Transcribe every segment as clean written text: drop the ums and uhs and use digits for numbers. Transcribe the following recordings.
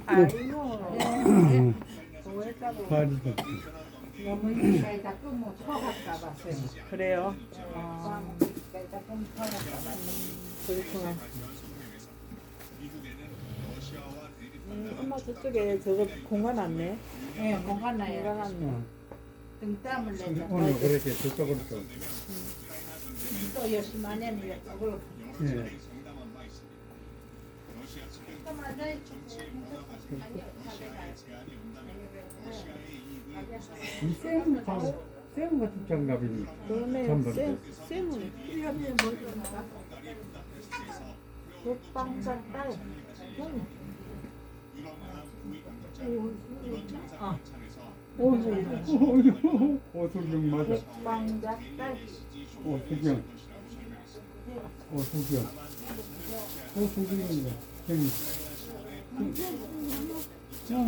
아이고. 발이 좀. 너무 자꾸 뭐 쳐갈까 봤어요. 그래요. 자꾸 쳐갈까 봐. 그렇구나. 엄마 저쪽에 저거 공간 왔네. 예, 공간 나요. 공간 왔네. 등땀을 내자. 오늘 그렇게 저쪽으로 또. 또 열심히 하냐면 이쪽으로. 예. 이 쌤 같은 장갑이니. 그러네. 전번에. 쌤은 이름이 뭐였나? 국방자 딸. 오수경 맞아. 국방자 딸. 오수경. 오수경입니다.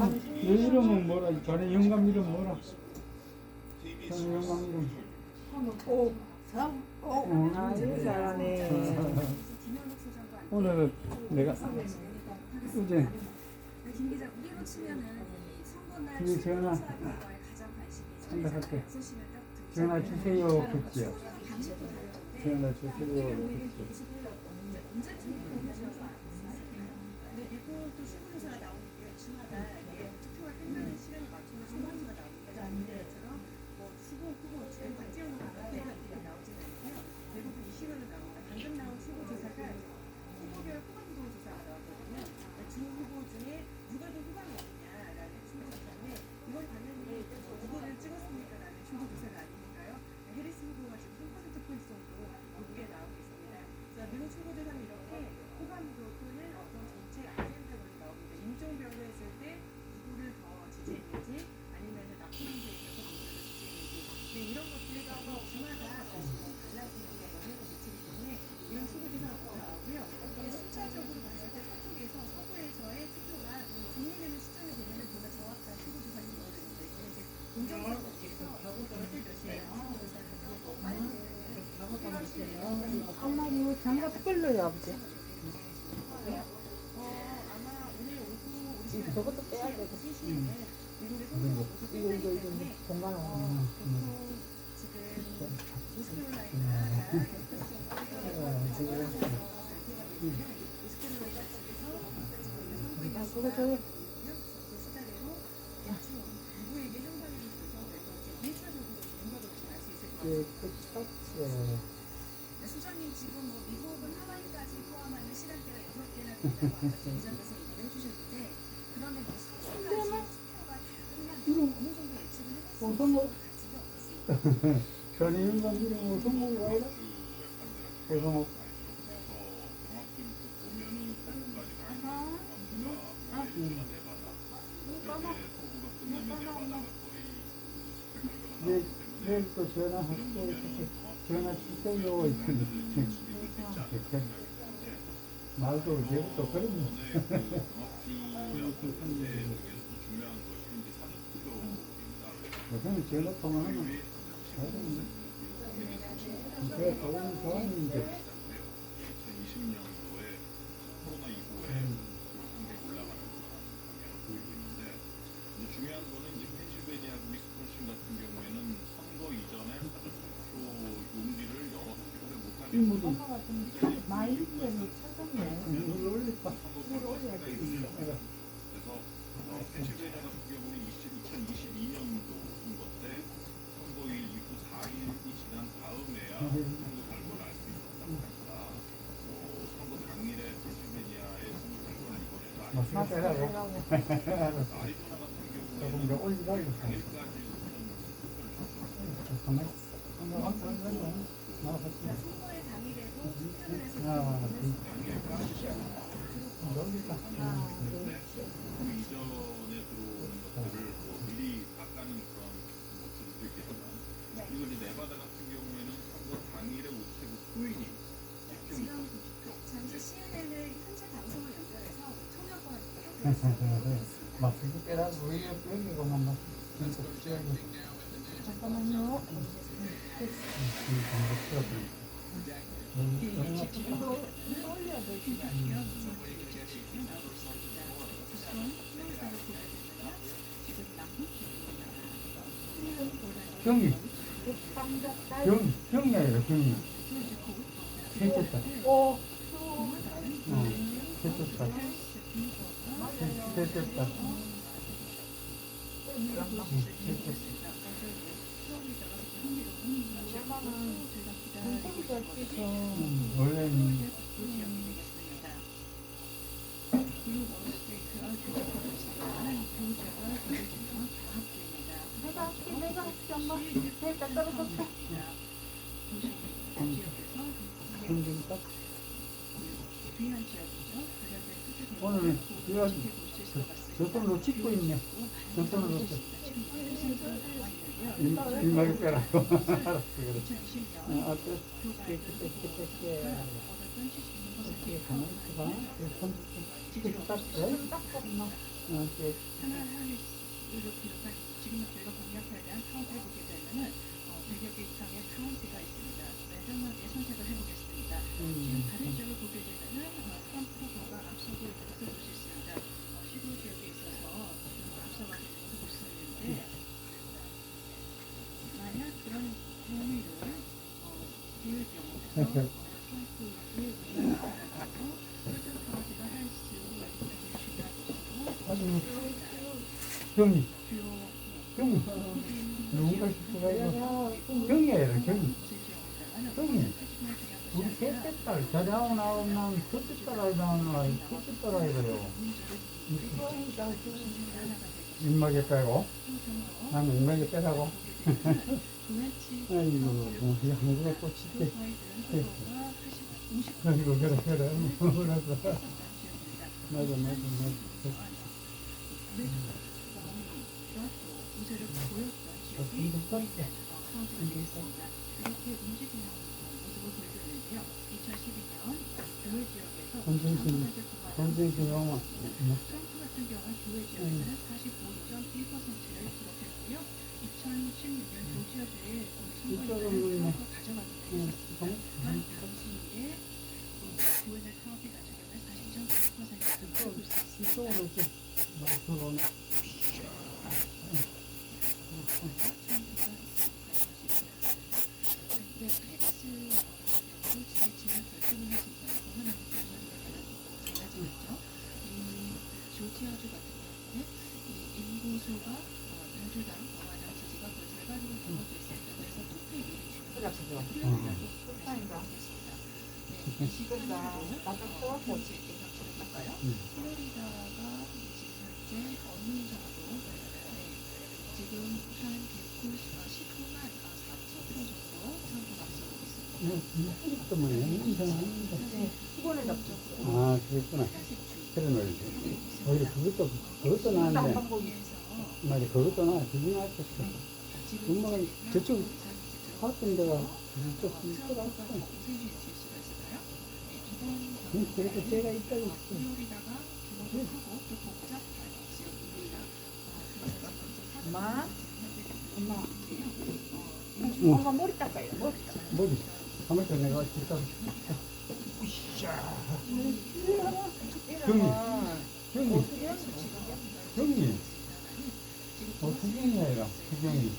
내 이름은 뭐라? 자네 영감 이름 뭐라? 자네 영감 이름. 아이고 잘하네. 오늘 내가 어제 김 기자 우리로 치면은 이 선거날 이 전화 가장 관심이 생각할게. 있으시면 딱 전화 주세요 그지요. 전화 주세요 그지. 언제쯤 하셔서 근데 이것도 신문사가 나오는 게 주마다 투표가 끝나는 시간에 맞춰서 신문사가 나오는 것처럼 뭐 후보 주된 박지원 후보가 이렇게 나오지는 않고요. 대부분 이 시간에 나옵니다. 방금 나온 후보 조사가 후보별 후반부 조사가 나왔거든요. 두 후보 중에 누가 더 후반이 있냐라는 후보 조사인데 이건 당연히 누구를 찍었습니까라는 후보 조사가 아니니까요. 해리스 후보가 지금 3%포인트 정도 높게 나오고 있습니다. 자, 미국 후보들은 이렇게 후반부 또는 어떤 정책 아젠다로 나옵니다. 인종별로 했을 때 누구를 더 지지했는지 아니면 나쁜 문제에 있어서 누구를 지지했는지 이런 것들이 주마다 달라지는 게 영향을 미치기 때문에 이런 후보 조사가 나오고요. 이게 숫자적으로 봤을 때 서쪽에서 서부에서의 투표가 국민의힘 시점에 보면 보다 정확한 후보 조사를 보여드립니다. 이거는 이제 공정성에서 몇대 몇이에요. 엄마 이거 장갑 끌려요 아버지. 아마 오늘 오후 우리 저것도 빼야 돼. 이거 공간 없네. 지금 노스캐롤라이나가 그거 저기 수자대로 대충 누구에게 형벌이 있어서 이제 1차적으로 윤곽을 알수 있을 것 같아요. 수장님 지금 뭐 미국은 하와이까지 포함하는 시간대가 6개나 된다고 아까 기자께서 얘기를 해주셨는데 그러면 뭐 숙소까지 투표가 끝나면 어느 정도 예측을 해볼 수 있는 가치가 없습니다. 자네 영감 이름 오성목이 아니라? 오성목. 내일 또 전화하고 이렇게 전화 주세요 이렇게 말도 이제부터 그러니 요새는 전화 통화하면 그래 좋은 조언인데 중요한 거는 이제 펜실베니아 위스콘신 같은 경우에는 선거 이전에 사전투표 용지를 여러 개를 못하게 엄마가 좀 많이 찾았네. 이걸 올릴까? 이걸 올려야 돼. 그래서 펜실베니아 같은 경우는 2022년도 선거 때 선거일 이후 4일이 지난 다음에야 선거 결과를 알 수 있었다고 합니다. 선거 당일에 펜실베니아의 선거 결과를 이번에도 알 수 맞아요. 아리조나 같은 조금 경우에는 더 올리라고 당일까지 잠깐만 나왔었지. 선거의 당일에도 투표를 해서 아, 보냈습니다. 여기다. 그 이전에 들어오는 것들을 뭐 미리 바꾸는 그런 모습도 있겠지만 그리고 이제 네바다 같은 경우에는 선거 당일에 우체국 후인이 지금 잠시 CNN을 현재 방송을 연결해서 통역관과 연결해서 마스크 빼라고 왜 여기고만 막 진짜 붙여야지. 잠깐만요. 네, 경이. 경이 아니라 경이. 셋째 딸. 셋째 딸. 셋째 딸. 원래는 내가 엄마 됐다 떨어졌다. 경쟁 딱. 오늘은 저 손으로 찍고 있네. 저 손으로. 일막이 빼라고. 알았어, 그래. 어떻게 가만 있어봐. 손 찍고 닦어. 지금 저희가 공략에 대한 카운트를 보게 되면은 100여 개 이상의 카운트가 있습니다. 매정하게 선택을 해보겠습니다. 지금 다른 지역을 보게 되면은 트럼프 후보가 앞서고 있는 것을 볼 수 있습니다. 시골 지역에 있어서 지금 앞서가고 있는 것을 볼 수 있는데 만약 그런 행위를 보일 경우에는 트럼프의 의견을 가지고 설정 카운트가 할 수 있는 중요한 것이고 경이. 경이. 누군가 싶어가 이거. 경이 아니라 경이. 경이. 우리 셋째 딸, 자리하고 나오면 첫째 딸 아이가 나와, 첫째 딸 아이가요. 입막에 빼고. 나는 입막에 빼라고. 아이고, 뭐, 한국에 또 진짜. 아이고, 그래. 뭐라고. 맞아. 우세를 보였던 지역이 이렇게 움직이는 모습을 보여드리는데요. 2012년 교회 지역에서 선생님 영화. 트럼프 같은 경우는 교회 지역에서는 45.1%를 기록했고요. 2016년 조지아주의 선거에서는 트럼프가 가져갔는데 당시에 교회 내 트럼프 같은 경우는 40.9%를 기록했습니다. 이쪽으로 이렇게 막 들어오네. 조지아주 같은 경우는 이 인구수가 민주당 공화당 지지가 거의 절반으로 넘어져 있습니다. 그래서 투표에 미리 주는 이 시간으로 뭔지 예상치를 볼까요? 플로리다가 지금 현재 어느 정도 지금 한 19만 4천 표 정도 트럼프가 앞서고 있습니다. 이거 뭐야? 이상한데. 수건을 잡죠. 아, 그랬구나. 그래 말이지. 오히려 그것도 나은데. 맞아, 그것도 나. 그게 나았겠어. 엄마가 저쪽 갔던 데가 저쪽 있더라고. 그래도 제가 있다고 했어. 플로리다가 규모도 크고 또 복잡한 지역입니다. 엄마 응. 엄마 머리 닦아요. 머리. 가만히 있어, 내가 진짜. 경이. 투경이 아니라, 투경이.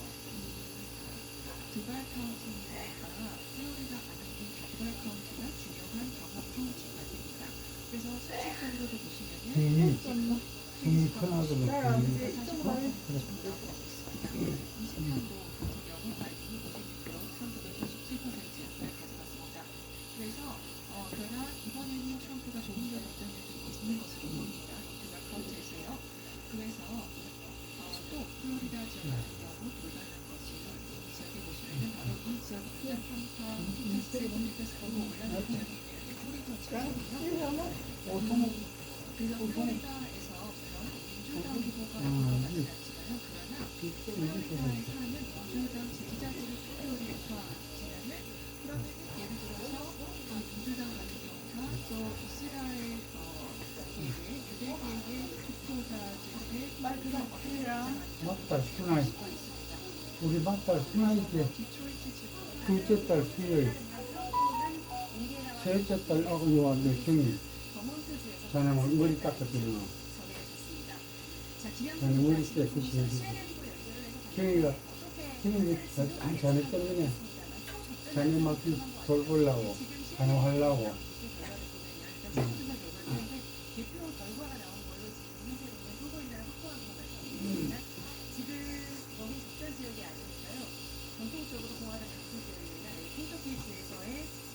두발 카운티가 플로리다 안에 두발 카운티가 중요한 경합 카운티가 됩니다. 그래서 수치적으로도 보시면은 경이 편하거든. 20년도 같은 경우 바이든이 56%, 트럼프가 47%를 가져갔습니다. 그래서 그러나 이번에는 트럼프가 조금 더 역전력이 있는 것으로 보입니다. 이 두발 카운티에서요. 그래서 또 플로리다 지역 같은 경우 불가능한 것이 이 지역에 보시면은 바로 이 지역입니다. 테스트에 보고 올라가는 지역이에요. 플로리다 지역이요. 그래서 플로리다에서 물론 민주당 후보가 나타났지만 그러나 플로리다에 사는 민주당 지지자들의 투표를 조사하시면은 그러면 예를 들어서 민주당 같은 경우가 또 이스라엘 유대계의 투표자들의 막달 순아이. 우리 막달 순아이지. 둘째 딸 수요일. 셋째 딸 요한 경이. 자네 뭐 머리 깎았더니. 자네 머리 깨끗이 해주고. 경이가 형이 자네 때문에 자네 막 돌보려고 간호하려고. 대표 결과가 나온 걸로 지금 현재로는 선거인단을 확보한 것으로 말씀드리겠습니다. 지금 거기 적자 지역이 아니니까요. 전통적으로 공화당 당선 지역이나 켄터키 주에서의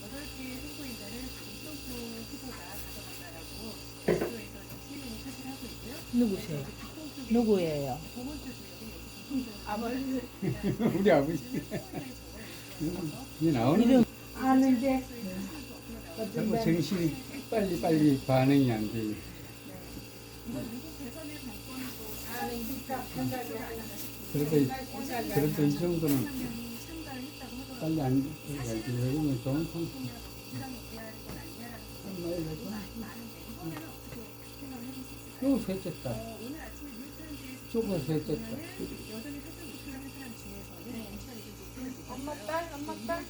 8개 선거인단을 이정표 후보가 가져간다라고 대표에서 시민이 사실하고 있고요. 누구세요? 누구예요? 고문주 지역이 여기 아버지. 우리 아버지. 이 나오는 이름 아는데 자꾸 정신이 빨리 반응이 안 돼. 그래도 이 정도는 빨리 안 돼가지고 이러면 좋은 상품. 또 셋째 딸. 쪼가 셋째 딸. 엄마 딸 셋째 딸.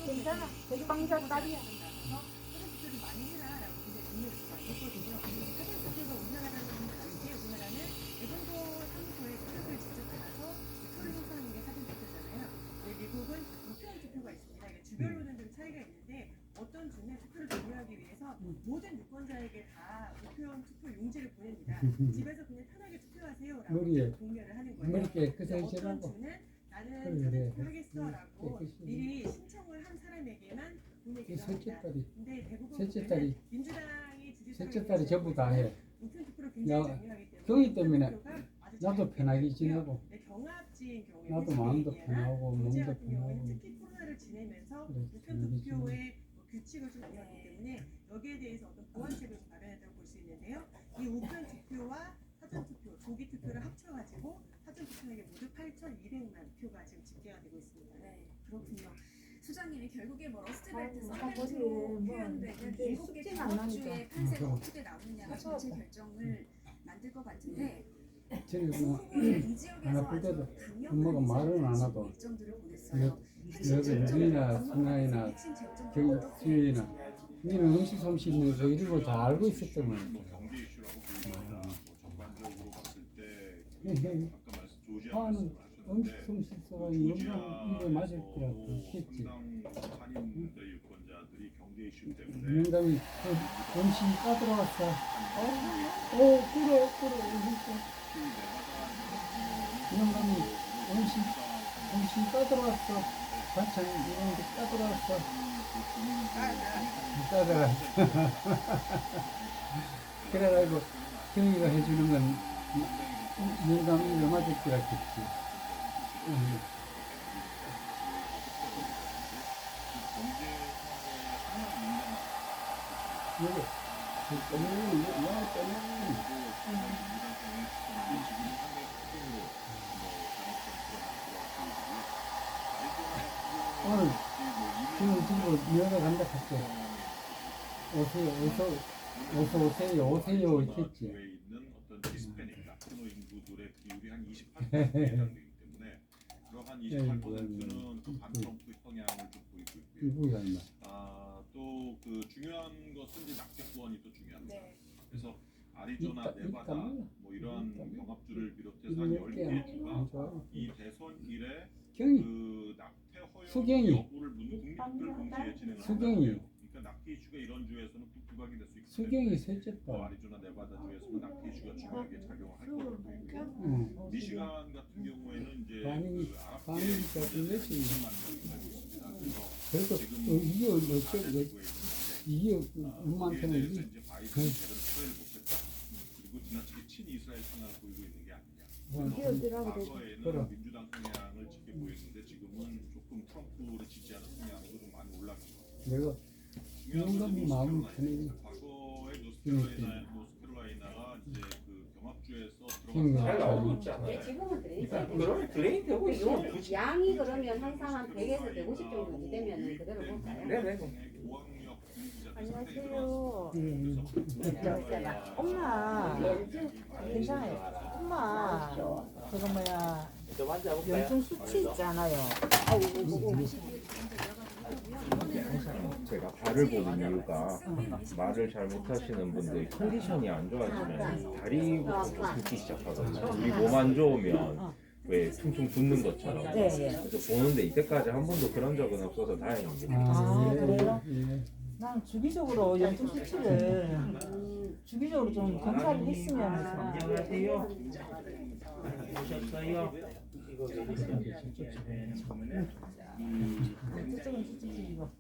괜찮아. 대빵자 딸이야. 미국은 우편 투표가 있습니다. 이게 주별로는 좀 차이가 있는데 어떤 주는 투표를 종료하기 위해서 모든 유권자에게 다 우편 투표 용지를 보냅니다. 집에서 그냥 편하게 투표하세요라고 머리에 공유를 하는 거예요. 머리 깨끗하게 어떤 칠하고. 주는 나는 그래. 투표하겠어라고 미리 신청을 한 사람에게만 보내기도 셋째 합니다. 딸이 근데 대부분 셋째 보면은 딸이 민주당이 셋째 딸이 전부 다 해. 우편 투표를 굉장히 야, 중요하기 때문에 경위 때문에 투표가 아주 나도 잘 편하게 되고 있고요. 지내고 네, 경합지인 경우에 나도 마음도 편하고 문제 몸도 같은 경우에는 편하고. 특히 코로나를 지내면서 그래, 우편 편하게 투표의 규칙을 좀 정하기 때문에 여기에 대해서 어떤 보완책을 좀 마련했다고 볼 수 있는데요. 이 우편 투표와 사전 투표, 조기 투표를 합쳐가지고 사전 투표에게 모두 8,200만 표가 지금 집계가 되고 있습니다. 네, 그렇군요. 수장님이 결국에 뭐 러스트벨트 아이고, 선택으로 뭐 표현되는 이게 7개 숙제는 안 경합주의 나니까. 판세가 어떻게 나오느냐가 전체 결정을 만들 것 같은데 저는 그 뭐 후보는 이 지역에서 하나 볼 때도 아주 강력한 엄마가 말은 안 의지를 하도 일정들을 보냈어요. 여기 누이나 승아이나 핵심 쟁점 저기 어떻게 수혜나 우리는 음식 솜씨 있는 거 이런 거 다 알고 있었던 거야. 경제 이슈라고 보입니다. 전반적으로 봤을 때 네. 아까 말씀 조지아 하는 음식 말씀하셨는데 솜씨 있어가 영감 입에 맞을 거라고 했지. 상당 한인들 유권자들이 경제 이슈 때문에 영감이 음식 까들어왔어. 그래. 영감이 음식 까들어왔어. 반찬 이런 거 까들어왔어. 까들어왔어. 그래가지고 경이가 해주는 건 영감 입에 맞을 거라겠지. 여기 오늘 지금 미역을 간다 했죠. 오세요 했지. 주에 있는 어떤 히스패닉 라티노 인구들의 비율이 한 28%에 해당되기 때문에 그러한 28%는 또 반트럼프 성향을 좀 보이고 있고요. 이거야 인마. 또 그 중요한 것은 이제 낙태권이 또 중요합니다. 네. 그래서 아리조나, 네바다 뭐 이러한 경합주를 비롯해서 한 이거 몇 개야? 10개주가 안 좋아요. 이 대선 일에 경이 그 낙태 허용 수경이. 여부를 국민투표를 동시에 진행을 수경이. 한다고요. 그러니까 낙태 이슈가 이런 주에서는 또 부각이 될 수 있기 수경이 때문에 셋째 딸. 아리조나, 네바다 주에서는 낙태 이슈가 중요하게 작용할 것으로 보이고요. 응. 미시간 같은 경우에는 이제 반응이- 그 아랍계 반응이 같은 것이. 20만 명이 살고 있습니다. 그래서 그래서 지금 이게 어쩌 이게 엄마한테는 대해서 이게 이제 바이든이 제대로 처리를 못했다. 그리고 지나치게 친이스라엘 성향을 보이고 있는 게 아니냐. 과거에는 그럼. 민주당 성향을 짙게 보였는데 지금은 조금 트럼프를 지지하는 성향으로 좀 많이 올라간 것 같아요. 내가 중요한 영감이 것은 마음이 노스캐롤라이나. 편해. 과거에 그러니까. 노스캐롤라이나가 이제 그 경합주에서 잘 들어간 나오고 네, 지금은 드레인이 그러면 드레인 되고 있어. 양이 그러면 항상 한 100에서 150 정도 되면 그대로 볼까요? 네네. 고학력 공부자들 안녕하세요. 상대로 엄마 괜찮아요. 엄마 그거 뭐야 좀 앉아볼까요? 염증 수치 있잖아요. 제가 발을 보는 이유가 말을 잘 못하시는 분들이 컨디션이 안 좋아지면 다리부터 좀 붓기 시작하거든요. 우리 몸 안 좋으면 왜 퉁퉁 붓는 것처럼. 네, 예. 그래서 보는데 이때까지 한 번도 그런 적은 없어서 다행입니다. 아, 그래요? 예. 난 주기적으로 염증 수치를 주기적으로 좀 검사를 했으면 해서. 안녕하세요. 오셨어요? 저쪽은 솔직히 이거.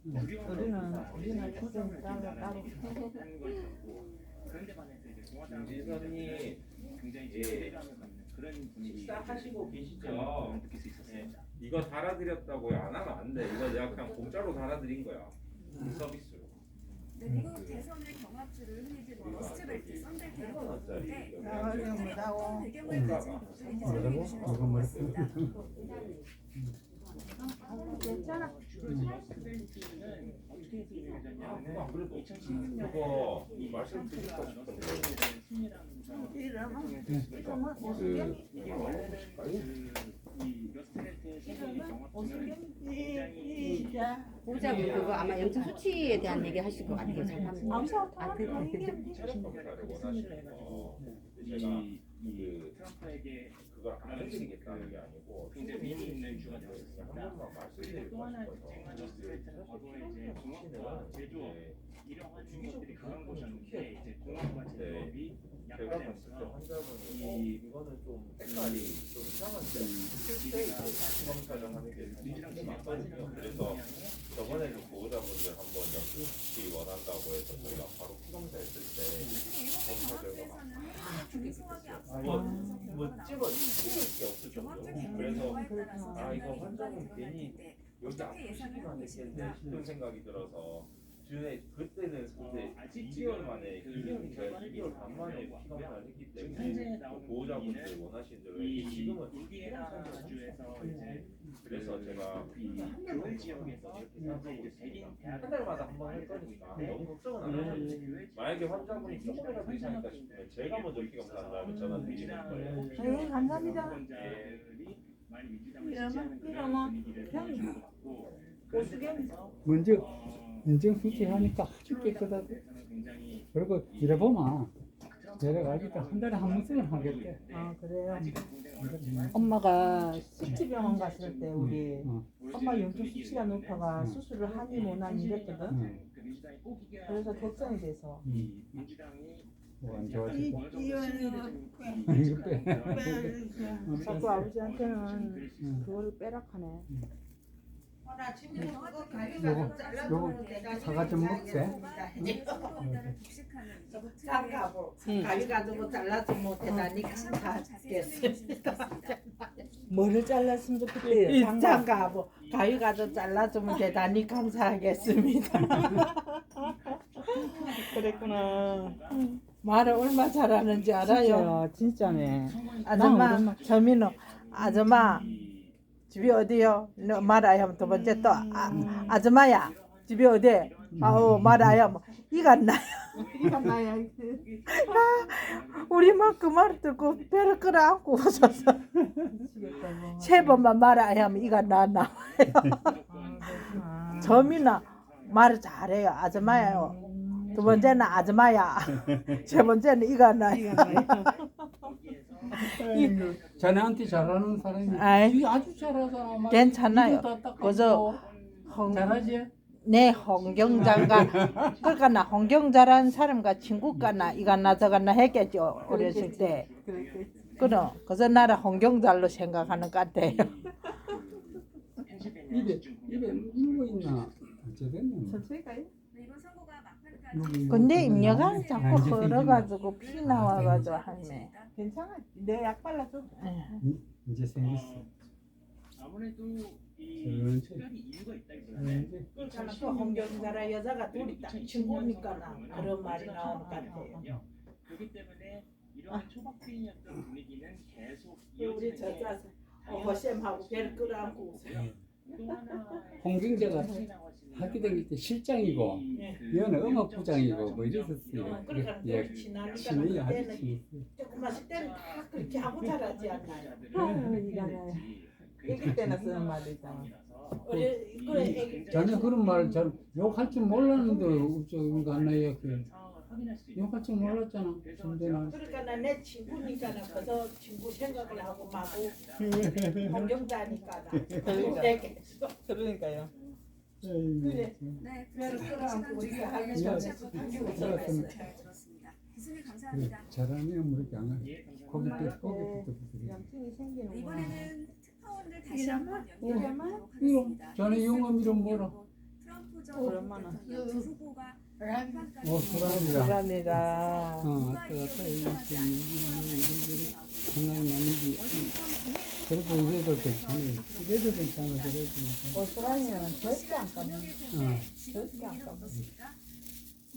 우리는 그좀 따로. 김지선이 이제 식사하시고 계시죠? 네. 이거 달아드렸다고요? 안 하면 안 돼. 이거 내가 그냥 공짜로 달아드린 거야. 서비스로. 네, 미국 대선의 경합주를 흔히 이제 뭐 러스트벨트, 썬벨트 이렇게 부르는데 나가려고 배경을 가진 것도 이제 설명해 주시면 좋을 것 뭐라고? 같습니다. 괜찮아. 그래도 이거 말씀드리고 싶은데 이름은 보호자분 그거 아마 염증 수치에 대한 얘기 하실 것 같아요. 잠깐만요. 아, 체력 검사를 원하시는 거 제가 그걸 안 해드리겠다는 게 아니고 충분히 있는 주가 되었습니다. 한 번만 말씀드리고 싶어서 이러한 주기적으로 그런 것인데 이제 공항과 제법이 제가 봤을 때 환자분이 이거는 좀 색깔이 좀 이상한데 검사를 하는 게 사실 맞거든요. 그래서 저번에 그 보호자분들 한번 염증수치 원한다고 해서 저희가 바로 피검사 했을 때 검사 결과가 뭐 찍을 게 없을 정도로 그래서 이거 환자분 괜히 여기 아프시기만 했겠네 싶은 생각이 들어서 그때는 근데 2개월 만에 2개월 반 만에 피검사를 했기 때문에 보호자분들 원하시는 대로 했는데 지금은 피검사주에서 그래서 제가 교회 지역에서 이렇게 생각하고 있습니다. 한 달마다 한 번 할 거니까 너무 걱정은 안 하셔도 만약에 환자분이 조금이라도 이상했다 싶으면 제가 먼저 피검사한 다음에 전화 드리는 거예요. 네, 감사합니다. 이러면 보수경 먼저 인증 수치하니까 아주 깨끗하고 그리고 이래보면 내려가니까 한 달에 한 번씩은 하겠대. 아, 그래요. 엄마가 식지병원 갔을 때 우리 엄마 염증 수치가 높아가 수술을 하니 못하니 이랬거든. 그래서 걱정이 돼서. 뭐안 좋아지고. 이거 자꾸 아버지한테는 그거를 빼락하네. 나 지금 그거 요거 사과 좀 먹세. 장가보 가위 가지고 잘라주면 대단히 감사하겠습니다. 뭐를 잘랐으면 좋겠대요. 장가보 가위 가지고 잘라주면 대단히 감사하겠습니다. 그랬구나. 말을 얼마 잘하는지 알아요. 진짜네. 아줌마 저민호 아줌마 집이 어디요? 너 말아야 두 번째 또 아줌마야 집이 어디? 아우 말아야 뭐 이가 안 나요. 이가 나요. 우리 막 그 말 듣고 배를 끌어안고 웃어서 세 번만 말아야 하면 이가 나와요. 저민아 말을 잘해요. 아줌마야요. 두 번째는 아줌마야. 세 번째는 이가 나요. 자네한테 잘하는 사람이 아이, 아주 잘하잖아. 괜찮아요. 그저 잘하지? 내 홍경자가 그러니까 나 홍경자라는 사람과 친구가나 이가나 저가나 했겠죠 어렸을 때. 그럼 그래서 나를 홍경자로 생각하는 것 같아요. 입에 물고 있나? 어쩌겠노? 천천히 가요. 이번 선거가 막판까지 근데 입녀가 자꾸 흘러가지고 피 나와가지고 할매. 괜찮아. 내 약 발라줘. 이제 생겼어. 아무래도 천천히. 특별히 이유가 있다기보다는 천천히. 그렇잖아. 그 홍경자라 여자가 둘이 딱 친구니까나 그런 말이 나오는 것 같아요. 그렇기 때문에 이런 초박빙이었던 분위기는 계속 우리 이어지는 게 저자 허쌤하고 배를 끌어안고 웃어요. 또 하나 홍경자가 학교 다닐 때 실장이고 얘는 음악부장이고 뭐 이랬었어요. 그러니까 예, 둘이 친하니까 친해요, 아주 그때는 친해. 조그마실 때는 다 그렇게 하고 자라지 않나요? 이거는 애기 때나 쓰는 말이잖아. 그래 애기 전혀 그런 말 잘 욕할 줄 몰랐는데 어쩌고 갔나요? 욕할 줄 몰랐잖아. 근데는 그러니까 내 친구니까 나 그저 친구 생각을 하고 마고 공경자니까 나 그러니까요. 그래. 네, 그래서 시간 우리 주셔서 하면서 정치학과 교수님 말씀 잘 들었습니다. 교수님 감사합니다. 잘하면 뭐 이렇게 안 해. 고기 또 염증이 생기는 네, 거. 이번에는 특파원들 다시 한번 연결해 보도록 이름 하겠습니다. 자네 영어 이름 뭐라? 트럼프 전 오랜만에. 대통령 두 후보가 어 수란이라. 감사합니다. 아까 생각나는지 그래도 이래도 괜찮아. 이래도 괜찮아. 그래도. 고스란히는 절대 안 까먹어. 절대 안 까먹어.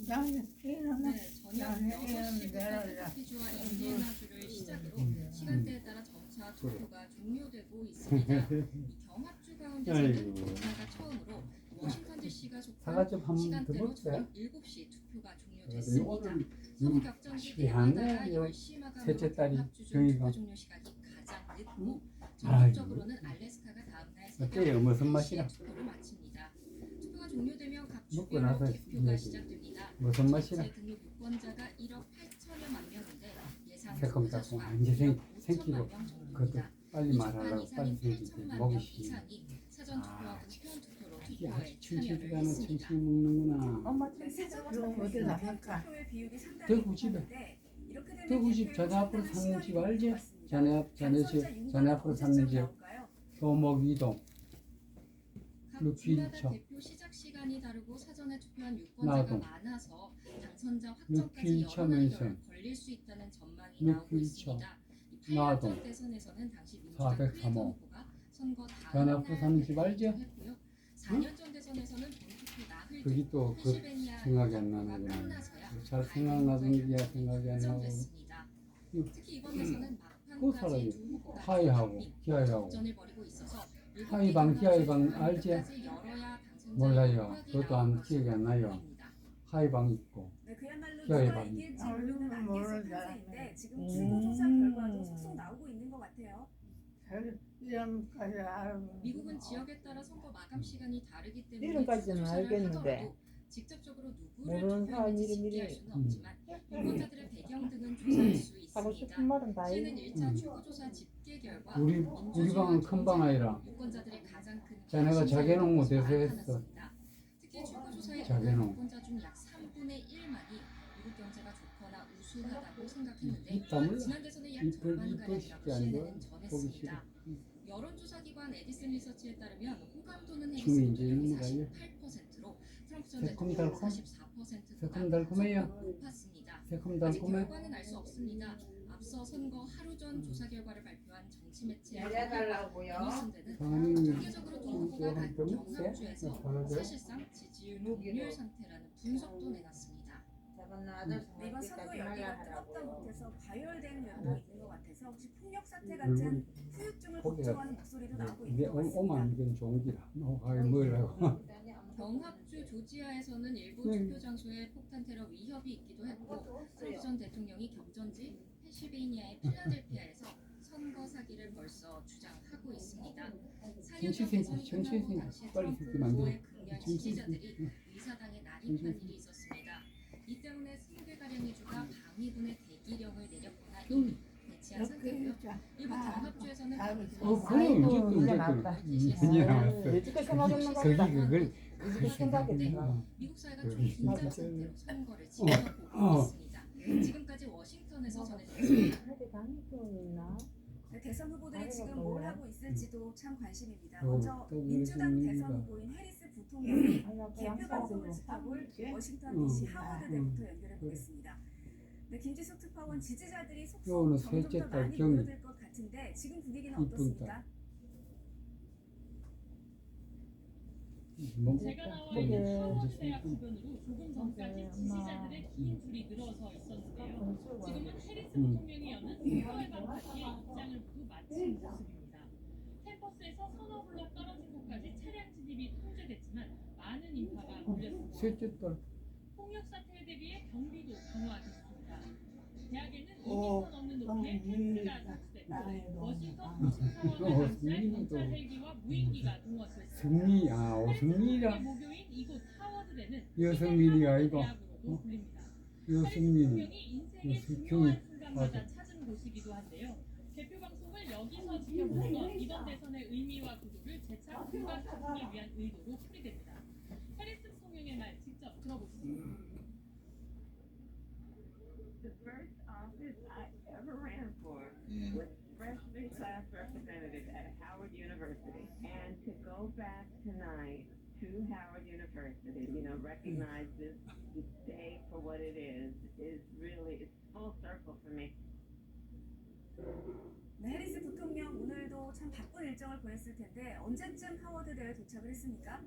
나는 일어나. 저녁 6시부터 카피주와 인디애나주를 시작으로 시간대에 따라 점차 투표가 종료되고 있습니다. 이 경합주 가운데서는 조사가 처음으로 워싱턴 DC가 사과즙 속한 한번 시간대로 들어볼까요? 저녁 7시 투표가 종료됐습니다. 오늘 서부 격전지기 희한해. 하다가 요 10시 마감으로 셋째 딸이 경합주중 정의가. 투표 종료 시간이 가장 늦고 아이고. 전국적으로는 알래스카가 다음날 어때요? 무슨 맛이야? 투표를 마칩니다. 투표가 종료되면 각 먹고 주별로 나서 개표가 이야기. 시작됩니다. 무슨 맛이라? 전체 등록 유권자가 1억 8천여만 명인데 예상 새콤달콤 투표자 수가 이제 2억 생기고 5천만 명 그것도 정도입니다. 빨리 말하려고 빨리 이주간 생기지 이상인 먹이 8천만 시. 명 이상이 사전 투표와 우편 투표로 이게 투표에 아주 참여를 춘식이가는 했습니다. 춘식 먹는구나. 엄마 그럼 어디 나갈까? 대구 집에. 대구 집 자네 앞으로 사는 집 알지? 자네 앞으로 사는 집 도목이동. 각 루피차. 주마다 대표 시작 시간이 다르고 사전에 투표한 유권자가 나동. 많아서 당선자 확정까지 루피차 여러 달이 맨션. 걸릴 수 있다는 전망이 나오고 루피차. 있습니다. 이 나동. 8년 대선에서는 당시 민주당 403호. 클린턴 후보가 선거 자네 앞으로 사는 집 알지? 했고요. 4년 전 대선에서는 본투표 나흘 그게 뒤 또 그 펜실베니아 생각이 안 투표가 나는구나. 끝나서야 잘 생각나던 게 생각이 안 나고. 확정됐습니다. 특히 이번 대선은 그 막판까지 사람이 두 후보가 하이하고 기하이하고 접전을 벌이고 있어서 하이방 기하이방 알지? 까지 열어야 당선자의 몰라요. 허락이 그것도 나오는 안 기억이 안 나요. 상황입니다. 하이방 있고 네, 그야말로 기아의 누가 방이. 이길지 모르는 안개수 모르는 판세인데 지금 주거조사 결과도 속속 나오고 있는 것 같아요. 이름까지 알고. 미국은 지역에 따라 선거 마감 시간이 다르기 때문에 이름까지는 투표조사를 알겠는데. 하더라도 직접적으로 누구를 모르는 사람 투표했는지 이름 집계할 이름이. 수는 없지만 유권자들의 배경 등은 조사할 수 하고 있습니다. 싶은 말은 다 시는 해. 1차 출구조사 집계 결과 우리 방은 큰 방 아니라 유권자들의 가장 큰 자네가 자개농 못해서 했어. 나타났습니다. 특히 출구조사에 자개농. 유권자 중 약 3분의 1만이 미국 경제가 좋거나 우수하다고 생각했는데 입 다물라. 지난 대선에 약 이쁠 절반가량이라고 싶지 않은 CNN은 거 보기 싫어. 전했습니다. 여론조사기관 에디슨 리서치에 따르면 호감도는 춤이 해리스 이제 있는 거 아니야? 48%로 트럼프 전 새콤달콤? 대통령 44%보다 새콤달콤해요? 높았습니다. 아직 새콤달콤해. 결과는 알 수 없습니다. 앞서 선거 하루 전 조사 결과를 발표한 정치 매체 내려달라고요. 뉴스인데는 아니 통계적으로 두 후보가 간 좀 경합주에서 세? 사실상 지지율 동률 상태라는 분석도 내놨습니다. 네, 이번 선거 열기가 뜨겁다 못해서 과열되는 면도 있는 것 같아서 혹시 폭력 사태 같은 후유증을 고기가 걱정하는 목소리도 나오고 이게 있는 것 같습니다. 오만 이건 좋은 기라. 아이 뭐라고. 경합주 조지아에서는 일부 투표 장소에 폭탄 테러 위협이 있기도 했고 트럼프 전 대통령이 격전지 펜실베이니아의 필라델피아에서 선거 사기를 벌써 주장하고 있습니다. 4년 전 대선이 끝나고 당시 빨리 트럼프 새끼 만들어. 후보의 극렬 지지자들이 의사당에 난입한 일이 있었습니다. 이 때문에 20개가량의 주가 방위군의 대기령을 내렸거나 이미 배치한 상태고요. 일부 경합주에서는 그래 이제 이제 나왔다. 이제 나왔어. 여지껏 생각했는 거기 것보다 그걸 여지껏 생각했는 미국 사회가 그래. 좀 긴장 맞아. 상태로 선거를 지켜보고 있습니다. 지금까지 워싱턴에서 전해드렸습니다. 나 네, 대선 후보들이 지금 뭘 하고 있을지도 참 관심입니다. 또 먼저 또 민주당 무슨 대선 일이가. 후보인 해리스 부통령이 아니야 개표 그냥 방송을 싸우고 지켜볼 워싱턴 DC 하워드대부터 연결해 보겠습니다. 네, 김지숙 특파원 지지자들이 요거는 속속 점점 셋째 더 딸 많이 경이. 모여들 것 같은데 지금 분위기는 이쁜 어떻습니까? 제가 나와 되게 있는 하워드 대학 주변으로 조금 전까지 엄마. 지지자들의 긴 줄이 늘어서 있었는데요. 지금은 해리스 음. 부통령이 여는 인터에방 파티의 입장을 모두 마친 모습입니다. 캠퍼스에서 서너 블록 떨어진 곳까지 차량 진입이 통제됐지만 많은 인파가 몰렸습니다. 셋째 딸. 폭력 사태에 대비해 경비도 강화됐습니다. 대학에는 오, 2m 넘는 높이의 펜스가 설치됐고 워싱턴 어, 포스타워를 감쌀 승리도. 경찰 헬기와 무인기가 동원됐습니다. 승리 오승리라 목요인 이곳 하워드대는 여성민이가 아이고 대학으로도 불립니다. 유승민, 대통령이 인생의 유승균, 중요한 순간마다 맞아. 찾은 곳이기도 한데요. 개표 방송을 여기서 지켜보는 건 이번 대선의 의미와 구도를 재차 부각시키기 위한 의도로 풀이됩니다. 해리스 부통령의 말 직접 들어보시죠. The first office I ever ran for was freshman class representative at Howard University. And to go back tonight to Howard University, recognize this day for what it is really, it's full circle for me. 네, 해리스 부통령 오늘도 참 바쁜 일정을 보냈을 텐데 언제쯤 하워드대에 도착을 했습니까?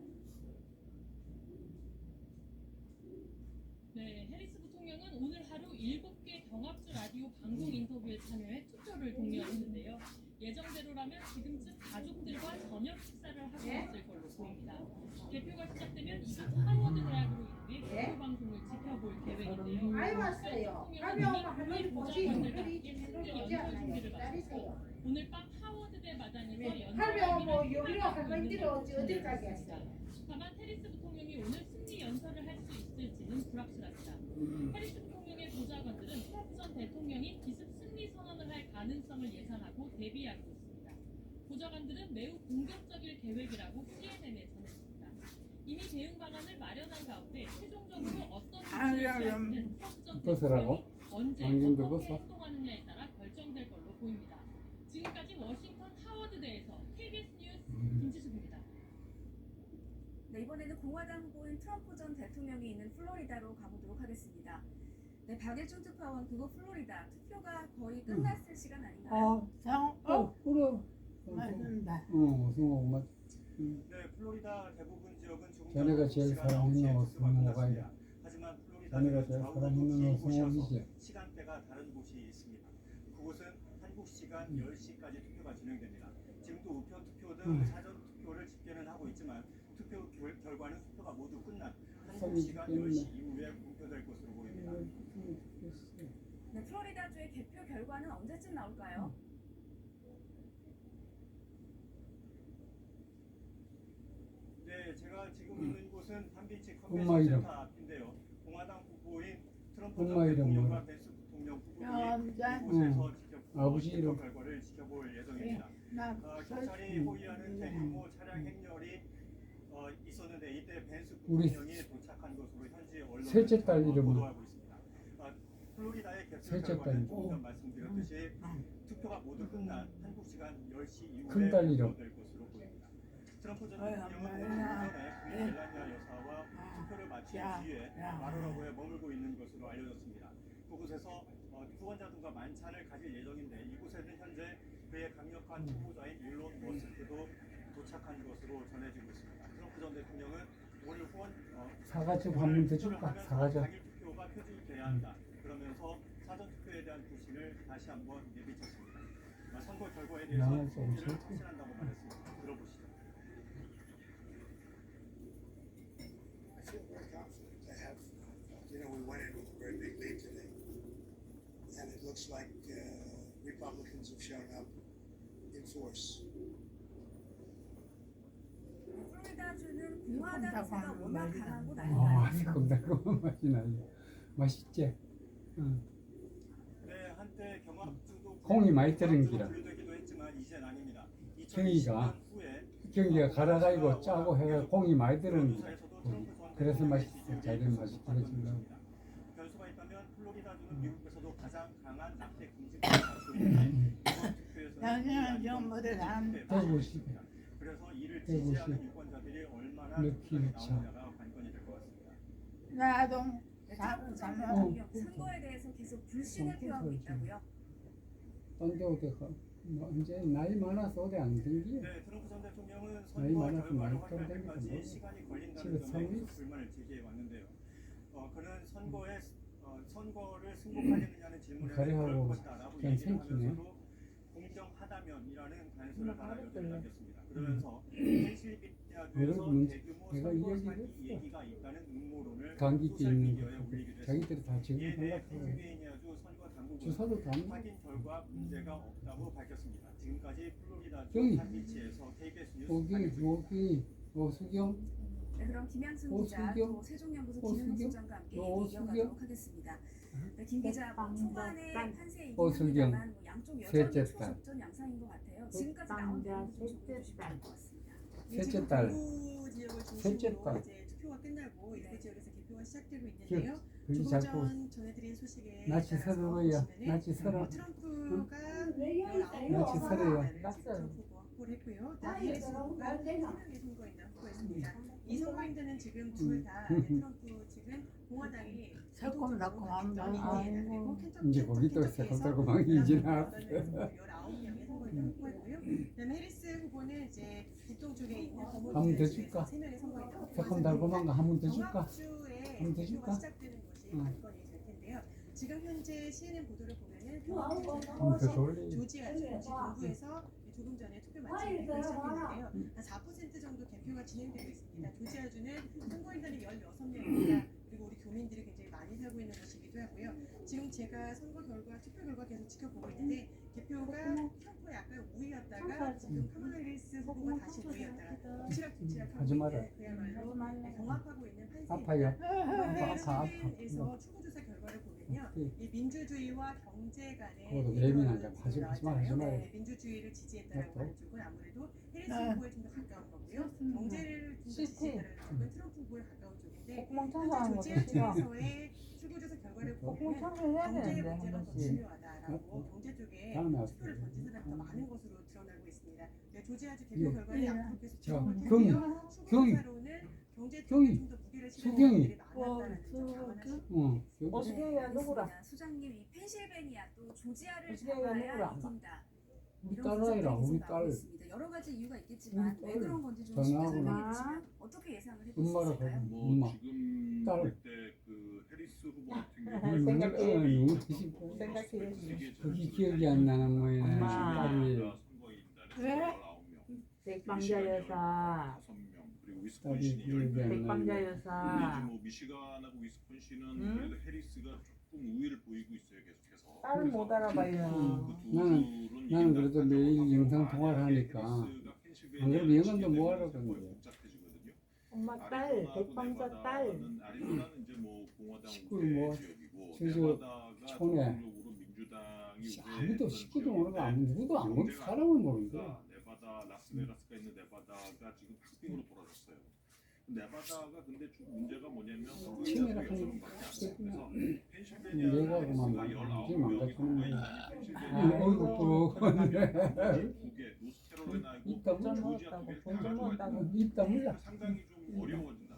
네, 해리스 부통령은 오늘 하루 7개 경합주 라디오 방송 인터뷰에 참여해 투표를 독려했는데요. 예정대로라면 지금쯤 가족들과 저녁 식사를 하고 있을 걸로 보입니다. 개표가 시작되면 이곳 하워드 대학으로 이동해 개표 방송을 지켜볼 계획인데요. 오늘 밤 하워드대 마당에서 다만 해리스 부통령이 오늘 승리 연설을 할 수 있을지는 불확실합니다. 해리스 부통령의 보좌관들은 트럼프 전 대통령이 기습 승리 선언을 할 가능성을 예상하고 대비하고 있습니다. 보좌관들은 매우 공격적일 계획이라고 CNN에 전했습니다. 이미 대응 방안을 마련한 가운데 최종적으로 어떤 조치를 취하는 트럼프 전 대통령이 언제 어떻게 행동하느냐에 따라 결정될 걸로 보입니다. 지금까지 워싱턴 하워드대에서 KBS 뉴스 김지숙입니다. 네, 이번에는 공화당 후보인 트럼프 전 대통령이 있는 플로리다로 가보도록 하겠습니다. 네, 박일준 특파원 그곳 플로리다 투표가 거의 끝났을 시간 아닌가요? 그래. 성호 네, 플로리다 대부분 지역은 조금 자네가 제일 사랑하는 성호가 아니야. 하지만 자네가 제일 사랑하는 성호이지. 시간대가 다른 곳이 있습니다. 그곳은 한국 시간 10시까지 투표가 진행됩니다. 지금도 우표 투표 등 사전 투표를 집계는 하고 있지만 투표 결과는 투표가 모두 끝난 한국 시간 10시 이후에 공표될 것으로 보입니다. 네, 플로리다주의 개표 결과는 언제쯤 나올까요? 네, 제가 지금 있는 곳은 판비치 컨벤션 센터 앞인데요. 공화당 후보인 트럼프 전 대통령과 벤스 부통령 후보들이 이곳에서 직접 투표 결과를 지켜볼 예정입니다. 경찰이 호위하는 대규모 차량 행렬이 있었는데 이때 벤스 부통령이 도착한 것으로 현지 언론이 보도하고 있습니다. 플로리다의 개표 결과는 조금 전 말씀드렸듯이 투표가 모두 끝난 한국 시간 10시 이후에 공표될 것으로 보입니다. 트럼프 전 대통령은 오늘 오전에 부인 멜라니아 여사와 투표를 마친 뒤에 마로라고에 머물고 있는 것으로 알려졌습니다. 그곳에서 후원자들과 만찬을 가질 예정인데 이곳에는 현재 그의 강력한 후보자인 일론 머스크도 도착한 것으로 전해지고 있습니다. 트럼프 전 대통령은 오늘 사과즙 한번 더 줄까? 사과즙. 당일 투표가 표준돼야 한다. 그러면서 사전 투표에 대한 불신을 다시 한번 내비쳤습니다. 선거 결과에 대해서 통일을 확신한다고 말했습니다. 들어보시죠. I feel very confident. I have, we went in with a very big lead today, and it looks like Republicans have shown up in force. 플로리다주는 공화당세가 워낙 강하고 난리가 달콤달콤한 맛이 나요. 맛있지? 네, 한때 경합주도 콩이 많이 들은 기라. 분류되기도 했지만 이젠 아닙니다. 경기가 갈아가지고 짜고 해가 콩이 많이 들은 기라. 그래서 맛있어. 자기는 맛있게 해주려고. 변수가 있다면 플로리다주는 미국에서도 가장 강한 낙태 금지법을 갖고 있는 이번 투표에서 대구시. 그래서 이를 지지하는 유권자들이 얼마나 나오느냐가 관건이 될 것 같습니다. 트럼프 전 대통령 선거에 대해서 계속 불신을 표하고 있다고요? 딴데 어디 가? 이제 나이 많아서 어디 안 댕기? 네, 트럼프 전 대통령은 나이 선거 많아서 결과를 많이 확인할 떨어지니까 때까지 뭐. 시간이 걸린다는 점에 계속 불만을 제기해 왔는데요. 그는 선거를 승복하겠느냐는 질문에 그럴 것이다라고 얘기를 하면서도 공정하다면이라는 단서를 하나 여전히 남겼습니다. 그러면서 펜실베니아주에서 대규모 선거 사기 얘기가 있다는 음모론을 소셜미디어에 올리기도 자기들이 다 지금 이에 대해 생각하고 펜실베니아주 선거 주사도 당국은 다 확인 결과 문제가 없다고 밝혔습니다. 지금까지 플로리다주 여기. 판비치에서 KBS 뉴스 여기 오수경 네, 그럼 김양순 기자 오수경? 또 세종연구소 오수경? 김현욱 소장과 함께 너 얘기 오수경? 이어가도록 하겠습니다. 네, 김 기자 초반에 판세에 이긴 오수경. 합니다만 뭐 양쪽 셋째 여전히 딸. 초접전 양상인 것 같아요. 지금까지 나온 내용도 좀 정리해 주시면 될 것 같습니다. 셋째 딸. 동부 지역을 셋째 중심으로 딸. 이제 투표가 끝나고 일부 지역에서 개표가 시작되고 기억, 있는데요. 그게 조금 자꾸 전 전해드린 소식에 나치 따라서 서러워요. 보시면은 나치 서러. 트럼프가 나치 서러요. 트럼프 확보를 했고요. 해리스 후보가 3명의 선거인단 확보했습니다. 이 선거인단은 지금 둘 다 트럼프 측은 공화당이 새콤달콤한 그리고 이제 거기 또 새콤달콤하게 이제 나왔어. 19명의 선거인단 확보했고요. 그다음에 해리스 후보는 이제 북동 쪽에 있는 한번더 줄까? 3명의 선거인단 새콤달콤한 거 한 번 더 줄까? 경합주에 한번 더 개표가 줄까? 시작되는 것이 응. 관건이 될 텐데요. 지금 현재 CNN 보도를 보면은 한번 더 돌려. 조지아주 동부에서 조금 전에 투표 마치고 개표가 시작했는데요. 한 4% 정도 개표가 진행되고 있습니다. 조지아주는 선거인단이 16명입니다. 그리고 우리 교민들이 굉장히 많이 살고 있는 곳이기도 하고요. 지금 제가 선거 결과, 투표 결과 계속 지켜보고 있는데 개표가 트럼프가 약간 우위였다가 지금 카멀라 해리스 후보가 다시 우위였다가 엎치락뒤치락 하고 하지 마라. 있는 그야말로 경합하고 있는 아파요. 판세입니다. 아파. 에서 출구조사 결과를 보면요, 이 민주주의와 경제 간의 그것도 예민한데 하지 마. 네, 민주주의를 지지했다라고 하는 쪽은 아무래도 해리스 후보에 좀 더 가까운 거고요. 경제를 좀 더 지지했다라는 쪽은 트럼프 후보에 가까운 쪽인데 콧구멍 청소하는 것도 조지아 싫어. 주에서의 출구조사 결과를 콧구멍 보면 청소해야 경제 되는데 한 문제가 더 번씩. 중요하다라고 경제 쪽에 다음에 왔어요. 투표를 던진 사람이 더 많은 것으로 드러나고 있습니다. 네, 조지아주 예. 개표 결과를 앞으로 계속 자, 지켜볼 경이, 텐데요. 경이, 출구조사로는 경제 쪽에 경이, 좀더 무게를 수경이. 실는 분들이 많았다는 점 감안하시고 어수경이야 누구라? 알겠습니다. 수장님 이 펜실베니아 또 조지아를 어수경이야 잡아야 누구라? 이긴다. 우리 이런 딸아이라 분석들이 우리 계속 나오고 딸. 있습니다. 여러 가지 이유가 있겠지만 우리 왜 딸. 그런 건지 좀 쉽게 전화하고 설명해 나. 주시면 어떻게 예상을 해볼 수 엄마라 있을까요? 그러고 뭐 엄마. 지금 딸. 그때 그 해리스 후보 같은 누구 경우는 누구 싶어. 생각해. 그게 기억이 안 나는 모양이네. 엄마. 딸이. 왜? 백방자 여사. 그리고 딸이 위스콘신이 기억이 안 백방자 나네. 여사. 뭐 미시간하고 위스콘신은 응? 그래도 해리스가 조금 우위를 보이고 있어요 계속해서. 딸을 못 알아봐요. 나는 그래도 매일 영상 통화를 하니까 안 그러면 영상도 못 알아듣는데. 엄마 딸, 백방자 딸. 아리조나는 이제 뭐 공화당 식구를 뭐 지역이고 저저 네바다가 촌에 전통적으로 민주당이 아무도 식구도 모르고 누구도 아무 사람을 모르는데. 네바다 라스베가스가 있는 네바다가 지금 박빙으로 벌어졌어요. 네바다가 근데 좀 문제가 뭐냐면 치매라 선거인단이 하는 6명밖에 안 돼서 내가 그만 펜실베니아가 망가지는 거야. 19명이 어이구 부러운데. 두개 노스캐롤라이나 있고 입 다물라. 조지아 두 개. 본전 먹었다고. 입 다물라. 상당히 좀 어려워진다.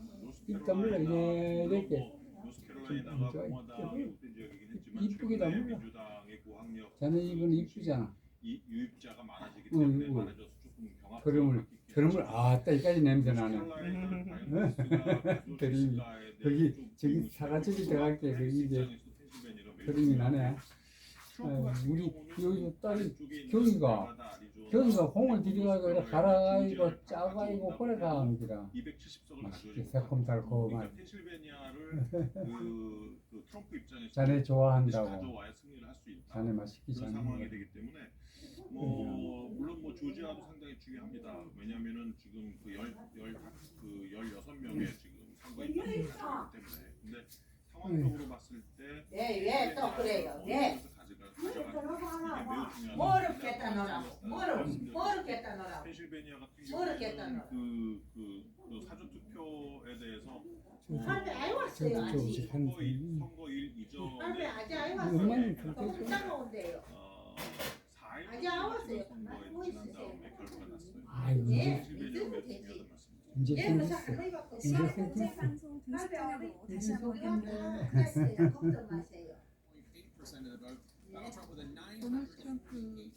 입 다물라 이렇게. 노스캐롤라이나가 좀 공화당의 우세 지역이긴 했지만 이쁘게 최근에 다물라. 민주당의 고학력 자네 입은 이쁘잖아. 이 유입자가 많아지기 때문에 많아져서 조금 경합. 그림을 아따 이까지 냄새 나네. 그림이 거기 저기 사과집이 들어갈게 거기 이제 그림이 나네. 우리 여기 딸이 경이가 공을 들여가지고 이렇게 갈아가지고 짜가지고 그래 가는기라. 270석을 맛있게 새콤달콤한. 펜실베니아를 그 트럼프 입장에서 자네 좋아한다고. 가져와야 승리를 할 수 있다. 자네 맛있게 그런 자네. 상황이 되기 때문에 물론 뭐 조지아도 상당히 중요합니다. 왜냐면은 지금 그 16명의 지금 선거인단이 있기 때문에. 근데 상황적으로 봤을 때 왜 또 그래요? 왜? 뭐를 깼다 놓으라고? 뭐를 깼다 놓으라고? 펜실베니아 같은 뭐를 깼다 경우는 놓으라고? 그 사전 투표에 대해서 할배 아이 왔어요 아직. 선거일 이전에 할배 아직 아이 왔어요. 너무 따라온대요. 4일 아직 안 왔어요. 선거에 지난 다음에 결과가 났어요. 아이고 펜실베니아가 매우 중요하단 말씀이죠. 이제 생겼어. 이제 CNN 생겼어. 방송 동시통역으로 다시 한번 아, 그랬어요. 걱정 마세요. 도널드 트럼프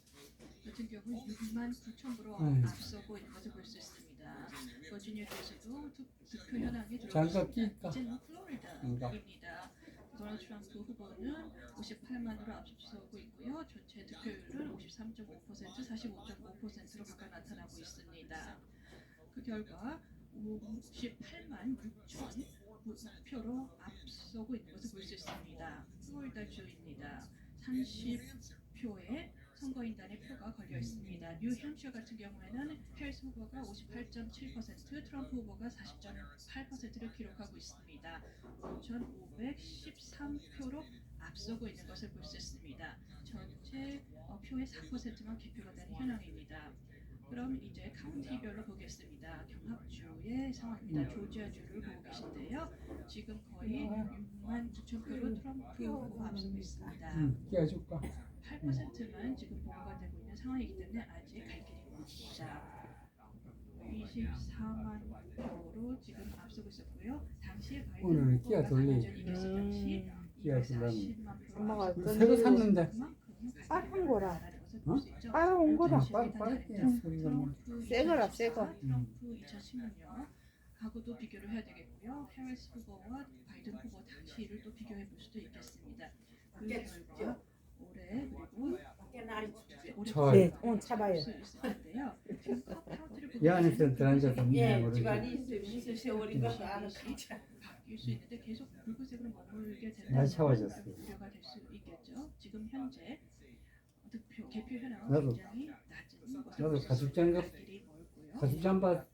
같은 경우 6만 9천으로 아유. 앞서고 있는 것을 볼 수 있습니다. 버지니아주에서도 득표 현황이 장갑 들어왔습니다. 끼까. 이제는 플로리다입니다. 도널드 트럼프 후보는 58만으로 앞서고 있고요. 전체 득표율은 53.5%, 45.5%로 각각 나타나고 있습니다. 그 결과 58만 6천 표로 앞서고 있는 것을 볼 수 있습니다. 플로리다 주입니다. 30표에 선거인단의 표가 걸려 있습니다. 뉴햄셔 같은 경우에는 해리스 후보가 58.7%, 트럼프 후보가 40.8%를 기록하고 있습니다. 5,513표로 앞서고 있는 것을 볼 수 있습니다. 전체 표의 4%만 개표가 되는 현황입니다. 그럼 이제 카운티별로 보겠습니다. 경합주의 상황입니다. 조지아주를 보고 계신데요. 지금 거의 6만 9천 표로 트럼프 후보가 앞서고 있습니다. 끼워줄까? 8%만 지금 보고가 되고 있는 상황이기 때문에 아직 갈 길이 멉니다. 24만 표로 지금 앞서고 있었고요. 당시에 바이든 오늘은 끼워 후보가 돌리. 당시 끼워 줄라는. 40만 표로 엄마가 앞서고 어떤 새로 일을 샀는데. 빨간 거라. 어? 빨간 거라. 빨리 소리가 뭐. 새 거라, 새 거. 트럼프 2016년 하고도 비교를 해야 되겠고요. 해리스 후보와 바이든 후보 당시를 또 비교해 볼 수도 있겠습니다. 그 결과 올해 그리고 저 네, 오늘 차봐요. 수 있을 텐데요. 지금 카운트를 보고 이 안에서 들어앉아서 예, 모르지. 집안이 있으면 세월인가 아는 바뀔 수 있는데 계속 붉은색으로 머물게 날 된다면 차워졌어요. 좀 우려가 될 수 있겠죠. 지금 현재 득표 개표 현황은 나도- 굉장히 낮은 것을 나도 볼수 가죽장갑 갈 길이 멀고요. 가죽 잠바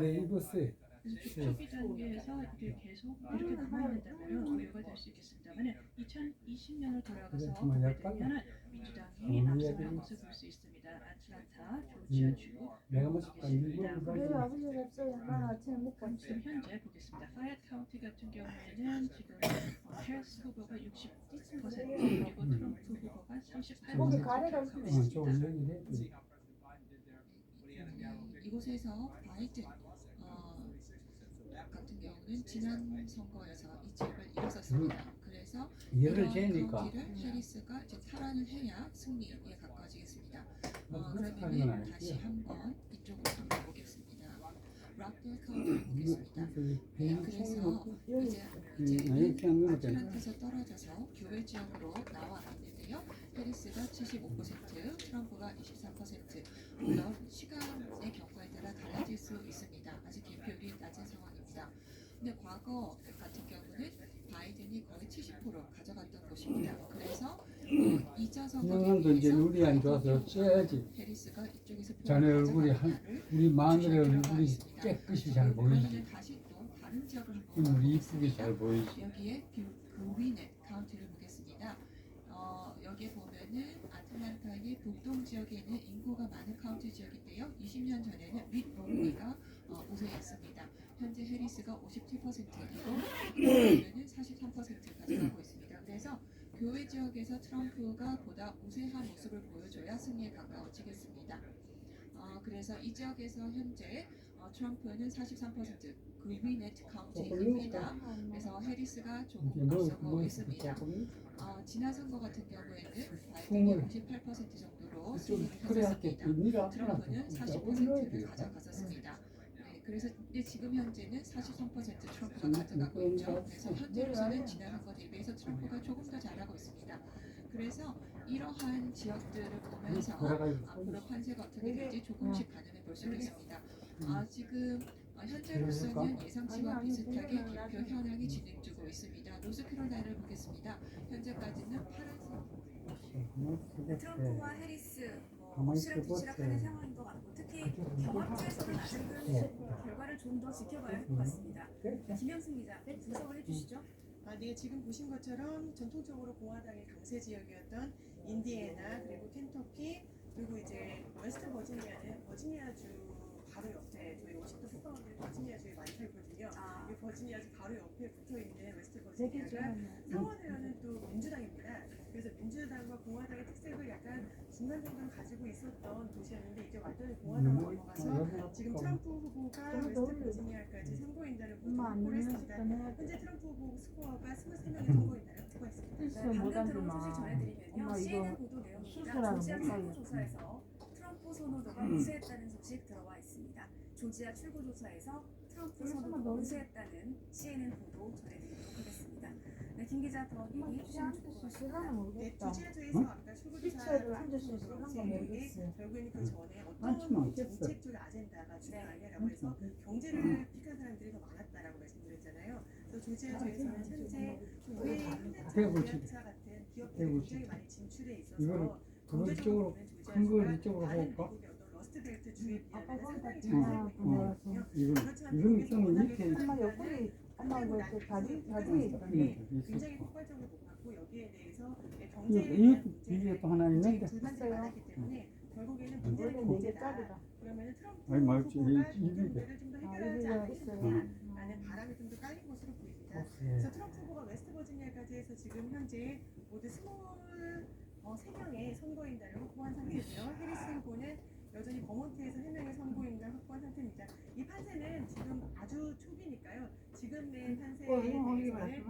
네 입었어요. 그래서 초기 단계에서 이게 계속 이렇게 남아있다면 우려가 될 수 있겠습니다만 2020년을 돌아가서 정말 보게 약간 되면 민주당이 앞서는 것을 볼 수 있습니다. 아틀란타, 조지아주 내가 뭐 잠깐 보겠습니다. 일부러 아버지가 없어요. 난 아침에 먹고 지금 현재 보겠습니다. 파이어 카운티 같은 경우에는 지금 해리스 후보가 60% 그리고 트럼프 후보가 38% 가래가 기록하고 좀 있습니다. 올리긴 해. 이곳에서 바이든 같은 경우는 지난 선거에서 이 지역을 일어섰습니다. 그래서 열을 이런 재니까. 카운티를 해리스가 이제 탈환을 해야 승리에 가까워지겠습니다. 그렇게 하는 건 그러면 아니지. 다시 한번 이쪽으로 한번 보겠습니다. 락델 카운티를 보겠습니다. 그래서 이제 아틀란타에서 떨어져서 교외 지역으로 나와 있는데요. 해리스가 75%, 트럼프가 23%. 물론 시간의 경과에 따라 달라질 수 있습니다. 아직 개표율이 낮은 상황입니다. 근데 과거 같은 경우는 바이든이 거의 70% 가져갔던 곳입니다. 그래서 2차 선거 영양도 이제 눈이 안 좋아서 쬐야지. 해리스가 이쪽에서 자네 얼굴이 우리 마늘의 얼굴이 깨끗이 잘 보이지. 다시 또 다른 지역을 한번 우리 이쁘게 잘 보이지. 여기에 그위넷 카운티를 보겠습니다. 여기에 보면은 아틀란타의 북동 지역에 있는 인구가 많은 카운티 지역인데요. 20년 전에는 밋 롬니가 우세했습니다. 현재 해리스가 57%이고 보면은 43% 가져가고 있습니다. 그래서 교외 지역에서 트럼프가 보다 우세한 모습을 보여줘야 승리에 가까워지겠습니다. 그래서 이 지역에서 현재 트럼프는 43%, 그위넷 카운티입니다. 그래서 해리스가 조금 앞서고 있습니다. 지난 선거 같은 경우에는 바이든이 58% 정도로 승리를 가졌습니다. 트럼프는 40%를 가져갔었습니다. 네, 그래서 지금 현재는 43% 트럼프가 가져가고 있죠. 그래서 현재로서는 지난 선거 대비해서 트럼프가 조금 더 잘하고 있습니다. 그래서 이러한 지역들을 보면서 앞으로 판세가 어떻게 될지 조금씩 가늠해 볼 수 있겠습니다. 지금 현재로서는 예상치와 비슷하게 개표 현황이 진행되고 있습니다. 노스캐롤라이나를 보겠습니다. 현재까지는 파란색. 트럼프와 해리스 엎치락뒤치락하는 상황인 것 같고 특히 경합주에서는 아직은 결과를 좀 더 지켜봐야 할 것 같습니다. 김영승 기자 분석을 해주시죠. 네, 지금 보신 것처럼 전통적으로 공화당의 강세 지역이었던 인디애나 그리고 켄터키 그리고 이제 웨스트 버지니아는 버지니아주 바로 옆에 저희 워싱턴 특파원들이 버지니아주에 많이 살거든요. 이 버지니아주 바로 옆에 붙어 있는 웨스트 버지니아가 상원의원은 또 민주당입니다. 그래서 민주당과 공화당의 특색을 약간 중간 정도는 가지고 있었던 도시였는데 이제 완전히 공화당으로 넘어가서 지금 트럼프 후보가 웨스트 버지니아까지 선거인단을 모두 확보를 했습니다. 현재 트럼프 후보 스코어가 23명의 선거인단을 확보했습니다. 방금 들어온 소식 전해드리면요. CNN 보도 내용입니다. 조지아 출구조사에서 트럼프 선호도가 우세했다는 소식 들어와 있습니다. 조지아 출구조사에서 트럼프 선호도가 우세했다는 CNN 보도 전해드리도록 하겠습니다. 네, 김 기자 더 얘기해 주시면 좋을 것 같습니다. 네, 조지아주에서 아까 출구조사를 결국에는 그 전에 어떤 정책적 아젠다가 주가 아니라고 해서 경제를 픽한 사람들이 더 많았다라고 말씀드렸잖아요. 그래서 조지아주에서는 현재 교회, 현대차, 기아차 같은 기업들이 굉장히 많이 진출해 있어서 그걸 이쪽으로 큰 걸 이쪽으로 볼까? 러스트벨트 주에 아까 비하면 보니까 상당히 진짜 이건 좀 밑에 엄마 옆구리 엄마 그 다리 굉장히 폭발적으로 높았고 여기에 대해서 이 경제에 비디오 또 하나 있는데. 불만들이 많았기 때문에 결국에는 원래 문제는 4개짜리다. 문제다. 그러면 트럼프 아니, 말지, 후보가 이 문제를 좀 더 해결하지 아, 않겠느냐라는 바람이 좀 더 깔린 것으로 보입니다. 그래서 트럼프 후보가 웨스트버지니아까지 해서 지금 현재 모두 23명의 선거인단을 확보한 상태이고요. 해리스 후보는 여전히 버몬트에서 3명의 선거인단을 확보한 상태입니다. 이 판세는 지금 아주 초기니까요. 지금의 판세에 대해서는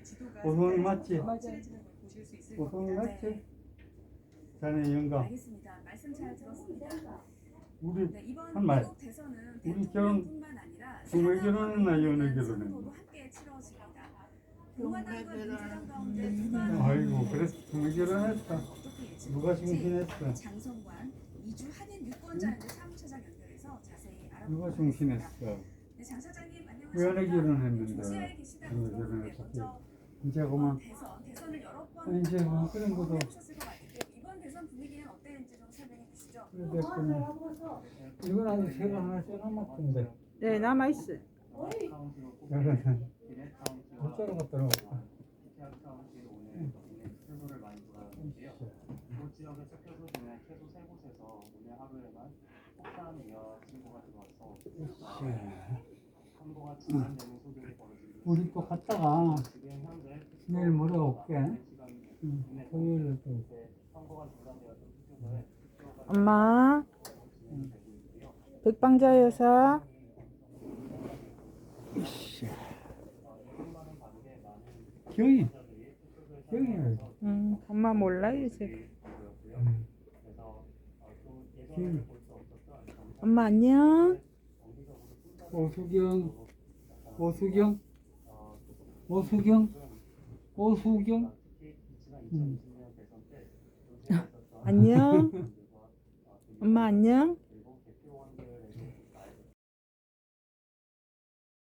지도가 오성이 맞지? 확실해지는 걸 보실 수 있을 오성이 겁니다. 맞지? 자네 영감. 알겠습니다. 말씀 잘 들었습니다. 우리 네, 이번 한 말. 미국 대선은 우리 대통령뿐만 아니라 동물 결혼했나 연애 선거도 결혼했나? 함께 치러집니다. 공화당과 민주당 가운데 누가 아이고 그래서 동물 결혼했다. 누가 정신했어? 장성관 이주 한인 유권자연대 사무처장 연결해서 자세히 누가 알아보도록 정신했어? 하겠습니다. 네, 장 사장님 안녕하십니까? 연애 결혼했는데 조지아에 계시다고 동물 들었는데 결혼했어. 먼저 이제 그만. 대선을 여러 번 이제 뭐 그런 것도 해보셨을 것 같은데 이번 대선 분위기는 어땠는지 좀 설명해 주시죠. 그랬구나. 이건 아직 새로 하나 써놨던데. 네 남아있어. 저는 어쩌러 갔다 나왔다. 지역의 투표소 중에 최소 3곳에서 오늘 하루에만 폭탄 위협 신고가 들어와서 선거가 중단되는 소동이 벌어지고 우리 또 갔다가 지금 현재 내일 모레 올게. 토요일에 또. 선거가 중단되어서 투표소에 엄마 백방자 여사 경이 엄마 몰라요 이제. 엄마 안녕. 오수경 안녕. 엄마 안녕.